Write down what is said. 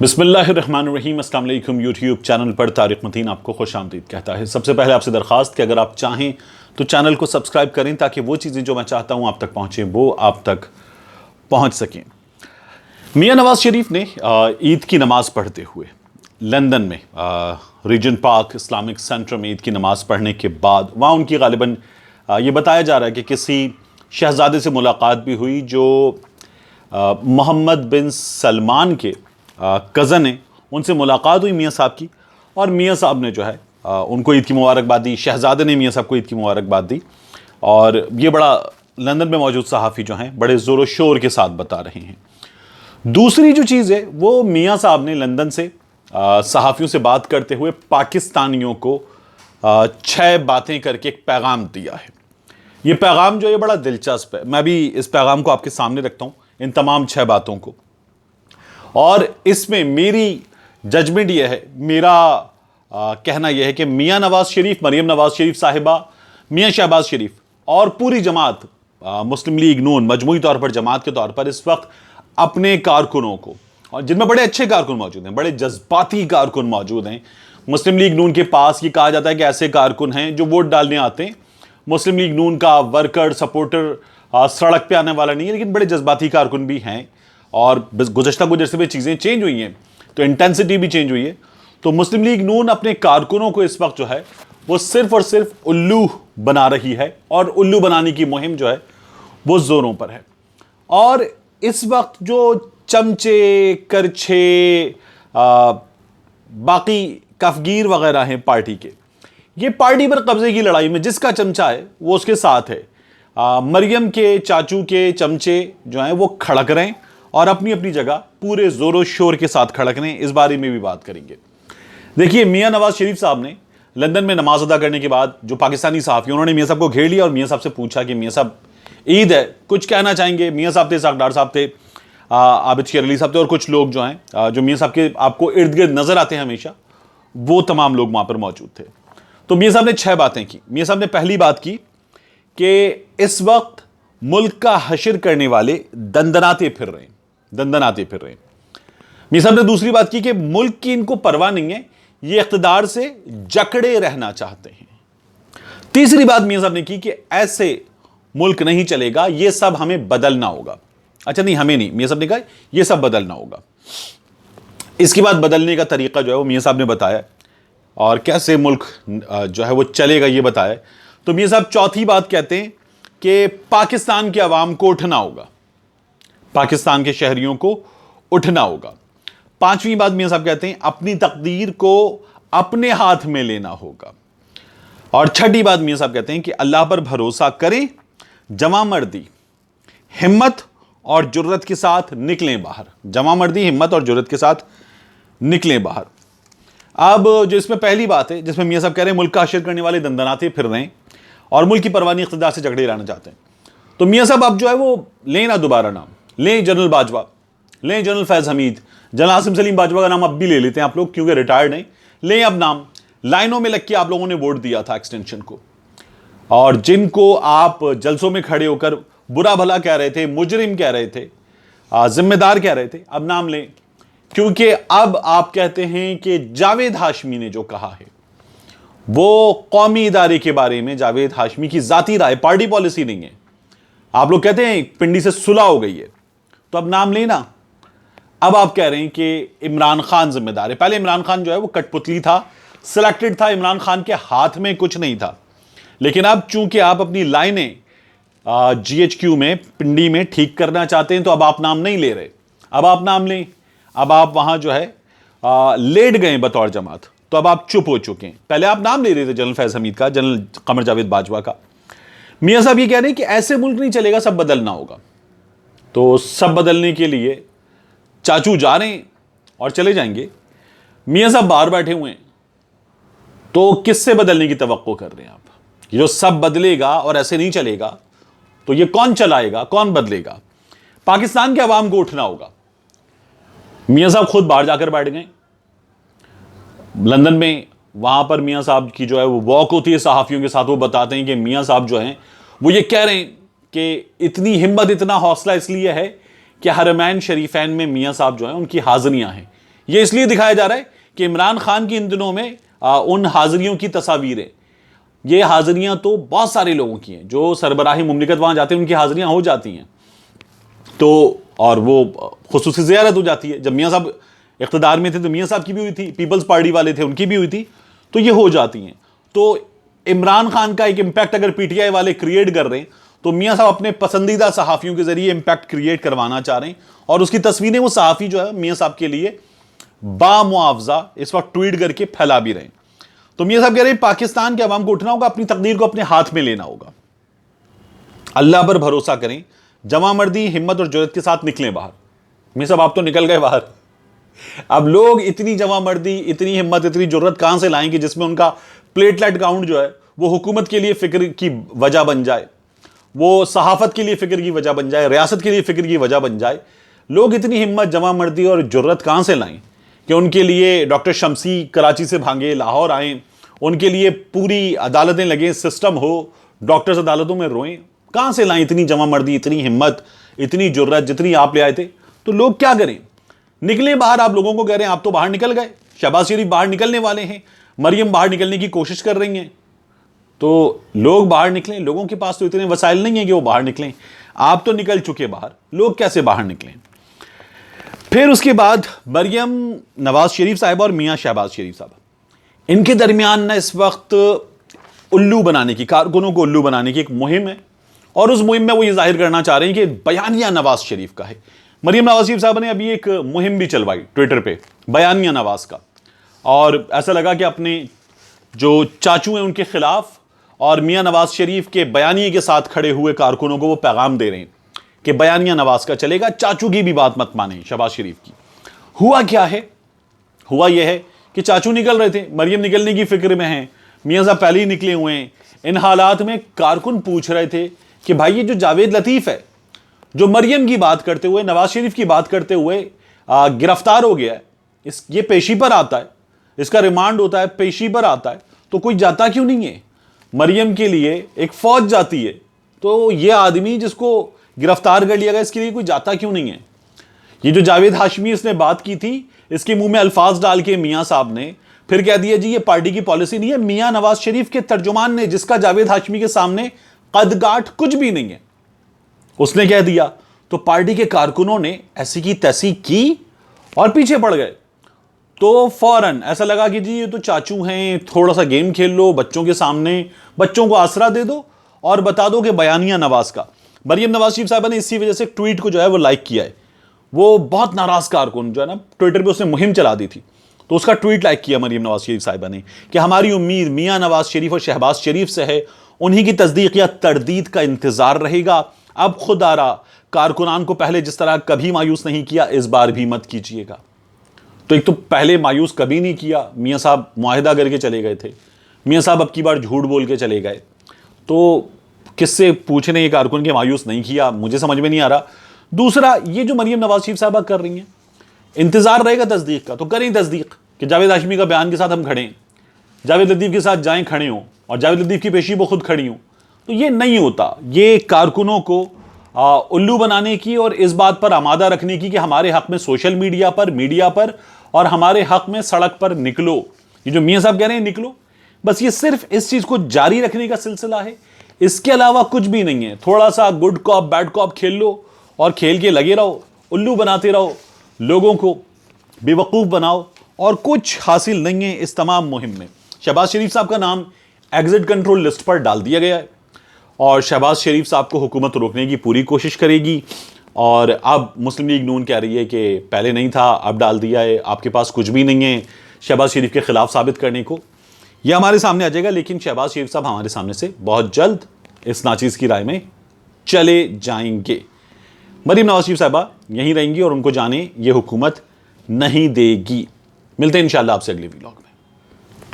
बिस्मिल्लाहिर्रहमानिर्रहीम। अस्सलाम वालेकुम। यूट्यूब चैनल पर तारिक मतीन आपको खुश आमदीद कहता है। सबसे पहले आपसे दरख्वास्त कि अगर आप चाहें तो चैनल को सब्सक्राइब करें ताकि वो चीज़ें जो मैं चाहता हूँ आप तक पहुँचें वो आप तक पहुँच सकें। मियाँ नवाज शरीफ ने ईद की नमाज़ पढ़ते हुए लंदन में रीजन पार्क इस्लामिक सेंटर में ईद की नमाज़ पढ़ने के बाद वहाँ उनकी गालिबन ये बताया जा रहा है कि किसी शहज़ादे से मुलाकात भी हुई जो मोहम्मद बिन सलमान के कज़न हैं। उनसे मुलाकात हुई मियाँ साहब की और मियाँ साहब ने जो है उनको ईद की मुबारकबाद दी। शहज़ादे ने मियाँ साहब को ईद की मुबारकबाद दी और ये बड़ा लंदन में मौजूद सहाफ़ी जो हैं बड़े ज़ोर शोर के साथ बता रहे हैं। दूसरी जो चीज़ है वो मियाँ साहब ने लंदन से सहाफ़ियों से बात करते हुए पाकिस्तानियों को 6 बातें करके एक पैगाम दिया है। ये पैगाम जो है बड़ा दिलचस्प है। मैं भी इस पैगाम को आपके सामने रखता हूँ, इन तमाम 6 बातों को, और इसमें मेरी जजमेंट यह है, मेरा कहना यह है कि मियाँ नवाज शरीफ, मरियम नवाज शरीफ साहिबा, मियाँ शहबाज शरीफ और पूरी जमात मुस्लिम लीग नून मजमूई तौर पर जमात के तौर पर इस वक्त अपने कारकुनों को, और जिनमें बड़े अच्छे कारकुन मौजूद हैं, बड़े जज्बाती कारकुन मौजूद हैं। मुस्लिम लीग नून के पास ये कहा जाता है कि ऐसे कारकुन हैं जो वोट डालने आते हैं। मुस्लिम लीग नून का वर्कर सपोर्टर सड़क पे आने वाला नहीं है, लेकिन बड़े जज्बाती कारकुन भी हैं और गुज़श्ता कुछ अरसे में चीज़ें चेंज हुई हैं तो इंटेंसिटी भी चेंज हुई है। तो मुस्लिम लीग नून अपने कारकुनों को इस वक्त जो है वो सिर्फ और सिर्फ उल्लू बना रही है और उल्लू बनाने की मुहिम जो है वो जोरों पर है। और इस वक्त जो चमचे करछे बाकी कफगीर वगैरह हैं पार्टी के, ये पार्टी पर कब्जे की लड़ाई में जिसका चमचा है वो उसके साथ है। मरियम के चाचू के चमचे जो हैं वो खड़क रहे हैं और अपनी अपनी जगह पूरे जोरों शोर के साथ खड़क रहे हैं। इस बारे में भी बात करेंगे। देखिए, मियाँ नवाज शरीफ साहब ने लंदन में नमाज अदा करने के बाद जो पाकिस्तानी सहाफ़ी, उन्होंने मियाँ साहब को घेर लिया और मियाँ साहब से पूछा कि मियाँ साहब ईद है, कुछ कहना चाहेंगे। मियाँ साहब थे, साकडार साहब थे, आबिद शेर अली साहब थे और कुछ लोग जो हैं जो मियाँ साहब के आपको इर्द गिर्द नजर आते हैं हमेशा, वो तमाम लोग वहाँ पर मौजूद थे। तो मियाँ साहब ने 6 बातें की। मियाँ साहब ने पहली बात की कि इस वक्त मुल्क का हशर करने वाले दंदनाते फिर रहे हैं, दंदनाते फिर रहे हैं। मियाँ साहब ने दूसरी बात की कि मुल्क की इनको परवाह नहीं है, ये इख्तिदार से जकड़े रहना चाहते हैं। तीसरी बात मियाँ साहब ने की कि ऐसे मुल्क नहीं चलेगा, ये सब हमें बदलना होगा। अच्छा नहीं, हमें नहीं, मियाँ साहब ने कहा ये सब बदलना होगा। इसके बाद बदलने का तरीका जो है वो मियाँ साहब ने बताया और कैसे मुल्क जो है वो चलेगा ये बताया। तो मियाँ साहब चौथी बात कहते हैं कि पाकिस्तान के अवाम को उठना होगा, पाकिस्तान के शहरियों को उठना होगा। पांचवी बात मियाँ साहब कहते हैं अपनी तकदीर को अपने हाथ में लेना होगा। और छठी बात मियाँ साहब कहते हैं कि अल्लाह पर भरोसा करें, जमा मर्दी, हिम्मत और जुर्रत के साथ निकलें बाहर। जमा मर्दी, हिम्मत और जुर्रत के साथ निकलें बाहर। अब जो इसमें पहली बात है जिसमें मियाँ साहब कह रहे हैं मुल्क का हशर करने वाले दंदनाते फिर रहे हैं और मुल्क की परवानी इख्तिदार से झगड़े लाना चाहते हैं, तो मियाँ साहब अब जो है वो लें ना दोबारा नाम, लें जनरल बाजवा, लें जनरल फैज़ हमीद, जनरल आसिम सलीम बाजवा का नाम अब भी ले लेते हैं आप लोग क्योंकि रिटायर्ड हैं। लें अब नाम, लाइनों में लग के आप लोगों ने वोट दिया था एक्सटेंशन को, और जिनको आप जलसों में खड़े होकर बुरा भला कह रहे थे, मुजरिम कह रहे थे, जिम्मेदार कह रहे थे, अब नाम लें। क्योंकि अब आप कहते हैं कि जावेद हाशमी ने जो कहा है वो कौमी इदारे के बारे में जावेद हाशमी की जाती राय, पार्टी पॉलिसी नहीं है। आप लोग कहते हैं पिंडी से सुलह हो गई है, तो अब नाम लेना। अब आप कह रहे हैं कि इमरान खान जिम्मेदार है। पहले इमरान खान जो है वो कठपुतली था, सिलेक्टेड था, इमरान खान के हाथ में कुछ नहीं था। लेकिन अब चूंकि आप अपनी लाइनें GHQ में, पिंडी में ठीक करना चाहते हैं, तो अब आप नाम नहीं ले रहे, अब आप नाम लें। अब आप वहां जो है लेट गए बतौर जमात, तो अब आप चुप हो चुके हैं। पहले आप नाम ले रहे थे जनरल फैज़ हमीद का, जनरल कमर जावेद बाजवा का। मियाँ साहब ये कह रहे हैं कि ऐसे मुल्क नहीं चलेगा, सब बदलना होगा। तो सब बदलने के लिए चाचू जा रहे हैं और चले जाएंगे, मियाँ साहब बाहर बैठे हुए हैं, तो किससे बदलने की तवक्को कर रहे हैं आप? ये जो सब बदलेगा और ऐसे नहीं चलेगा, तो ये कौन चलाएगा, कौन बदलेगा? पाकिस्तान के अवाम को उठना होगा। मियाँ साहब खुद बाहर जाकर बैठ गए लंदन में। वहां पर मियाँ साहब की जो है वो वॉक होती है सहाफ़ियों के साथ। वो बताते हैं कि मियाँ साहब जो हैं वो ये कह रहे हैं कि इतनी हिम्मत, इतना हौसला इसलिए है कि हरमैन शरीफैन में मियाँ साहब जो हैं उनकी हाज़िरियाँ हैं। ये इसलिए दिखाया जा रहा है कि इमरान खान की इन दिनों में उन हाजिरियों की तस्वीरें, ये हाजिरियां तो बहुत सारे लोगों की हैं जो सरबराही मुमलिकत वहां जाते हैं, उनकी हाजिरियां हो जाती हैं। तो और वो खुसूसी ज़ियारत हो जाती है। जब मियाँ साहब इख्तिदार में थे तो मियाँ साहब की भी हुई थी, पीपल्स पार्टी वाले थे उनकी भी हुई थी, तो ये हो जाती हैं। तो इमरान खान का एक इम्पैक्ट अगर पीटीआई वाले क्रिएट कर रहे हैं तो मियाँ साहब अपने पसंदीदा सहाफ़ियों के जरिए इम्पैक्ट क्रिएट करवाना चाह रहे हैं, और उसकी तस्वीरें वो सहाफ़ी जो है मियाँ साहब के लिए बामुआवजा इस वक्त ट्वीट करके फैला भी रहे हैं। तो मियाँ साहब कह रहे हैं पाकिस्तान के अवाम को उठना होगा, अपनी तकदीर को अपने हाथ में लेना होगा, अल्लाह पर भरोसा करें, जमा मर्दी हिम्मत और जुर्रत के साथ निकलें बाहर। मियाँ साहब आप तो निकल गए बाहर, अब लोग इतनी जमा मर्दी, इतनी हिम्मत, इतनी जुर्रत कहां से लाएंगे जिसमें उनका प्लेटलेट काउंट जो है वो हुकूमत के लिए फिक्र की वजह बन जाए, वो सहाफत के लिए फिक्र की वजह बन जाए, रियासत के लिए फिक्र की वजह बन जाए। लोग इतनी हिम्मत, जमा मर्दी और जुर्रत कहां से लाएं कि उनके लिए डॉक्टर शम्सी कराची से भागे लाहौर आए, उनके लिए पूरी अदालतें लगें, सिस्टम हो, डॉक्टर्स अदालतों में रोएं? कहां से लाएं इतनी जमा मर्दी, इतनी हिम्मत, इतनी जुर्रत जितनी आप ले आए थे? तो लोग क्या करें? निकले बाहर। आप लोगों को कह रहे हैं आप तो बाहर निकल गए, शहबाज शरीफ बाहर निकलने वाले हैं, मरियम बाहर निकलने की कोशिश कर रही हैं, तो लोग बाहर निकलें। लोगों के पास तो इतने वसाइल नहीं है कि वो बाहर निकलें। आप तो निकल चुके बाहर, लोग कैसे बाहर निकलें? फिर उसके बाद मरियम नवाज शरीफ साहब और मियाँ शहबाज शरीफ साहब, इनके दरमियान ना इस वक्त उल्लू बनाने की, कारकुनों को उल्लू बनाने की एक मुहिम है, और उस मुहिम में वो ये जाहिर करना चाह रहे हैं कि बयानिया नवाज शरीफ का है। मरियम नवाज शरीफ साहब ने अभी एक मुहिम भी चलवाई ट्विटर पे, बयानिया नवाज का, और ऐसा लगा कि अपने जो चाचू हैं उनके खिलाफ और मियाँ नवाज शरीफ के बयानिए के साथ खड़े हुए कारकुनों को वो पैगाम दे रहे हैं कि बयानिया नवाज का चलेगा, चाचू की भी बात मत माने शहबाज शरीफ की। हुआ क्या है? हुआ यह है कि चाचू निकल रहे थे, मरियम निकलने की फिक्र में है, मियाँ साहब पहले ही निकले हुए हैं। इन हालात में कारकुन पूछ रहे थे कि भाई ये जो जावेद लतीफ है, जो मरियम की बात करते हुए, नवाज शरीफ की बात करते हुए गिरफ्तार हो गया है, ये पेशी पर आता है, इसका रिमांड होता है, पेशी पर आता है, तो कोई जाता क्यों नहीं है? मरियम के लिए एक फौज जाती है, तो ये आदमी जिसको गिरफ्तार कर लिया गया इसके लिए कोई जाता क्यों नहीं है? ये जो जावेद हाशमी इसने बात की थी, इसके मुंह में अल्फाज डाल के मियाँ साहब ने फिर कह दिया जी ये पार्टी की पॉलिसी नहीं है। मियाँ नवाज शरीफ के तर्जुमान ने, जिसका जावेद हाशमी के सामने कदगाठ कुछ भी नहीं है, उसने कह दिया। तो पार्टी के कारकुनों ने ऐसी की तैसी की और पीछे पड़ गए। तो फौरन ऐसा लगा कि जी ये तो चाचू हैं, थोड़ा सा गेम खेल लो बच्चों के सामने, बच्चों को आसरा दे दो और बता दो कि बयानिया नवाज का। मरियम नवाज शरीफ साहबा ने इसी वजह से ट्वीट को जो है वो लाइक किया है। वो बहुत नाराज कारकुन जो है ना, ट्विटर पे उसने मुहिम चला दी थी, तो उसका ट्वीट लाइक किया मरियम नवाज शरीफ साहिबा ने कि हमारी उम्मीद मियाँ नवाज शरीफ और शहबाज शरीफ से है, उन्हीं की तस्दीक या तरदीद का इंतजार रहेगा। अब खुद आ रहा, कारकुनान को पहले जिस तरह कभी मायूस नहीं किया, इस बार भी मत कीजिएगा। तो एक तो पहले मायूस कभी नहीं किया, मियाँ साहब मुआहिदा करके चले गए थे, मियाँ साहब अब की बार झूठ बोल के चले गए, तो किससे पूछने ये कारकुन के मायूस नहीं किया, मुझे समझ में नहीं आ रहा। दूसरा, ये जो मरियम नवाज शरीफ साहबा कर रही हैं, इंतजार रहेगा तस्दीक का, तो करें तस्दीक कि जावेद हाशमी का बयान के साथ हम खड़े हैं, जावेद लतीफ़ के साथ जाएं खड़े हों, और जावेद लतीफ़ की पेशी वो खुद खड़ी हों। तो ये नहीं होता। ये कारकुनों को उल्लू बनाने की और इस बात पर आमादा रखने की कि हमारे हक में सोशल मीडिया पर, मीडिया पर और हमारे हक में सड़क पर निकलो। ये जो मियाँ साहब कह रहे हैं निकलो, बस ये सिर्फ इस चीज़ को जारी रखने का सिलसिला है, इसके अलावा कुछ भी नहीं है। थोड़ा सा गुड कॉप बैड कॉप खेल लो और खेल के लगे रहो, उल्लू बनाते रहो, लोगों को बेवकूफ़ बनाओ, और कुछ हासिल नहीं है इस तमाम मुहिम में। शहबाज शरीफ साहब का नाम एग्जिट कंट्रोल लिस्ट पर डाल दिया गया है और शहबाज शरीफ साहब को हुकूमत रोकने की पूरी कोशिश करेगी। और अब मुस्लिम लीग नून कह रही है कि पहले नहीं था, अब डाल दिया है, आपके पास कुछ भी नहीं है शहबाज शरीफ के खिलाफ साबित करने को। यह हमारे सामने आ जाएगा, लेकिन शहबाज शरीफ साहब हमारे सामने से बहुत जल्द इस नाचीज़ की राय में चले जाएंगे। मरियम नवाज शरीफ साहबा यहीं रहेंगी और उनको जाने ये हुकूमत नहीं देगी। मिलते हैं इंशाल्लाह आपसे अगले व्लॉग में।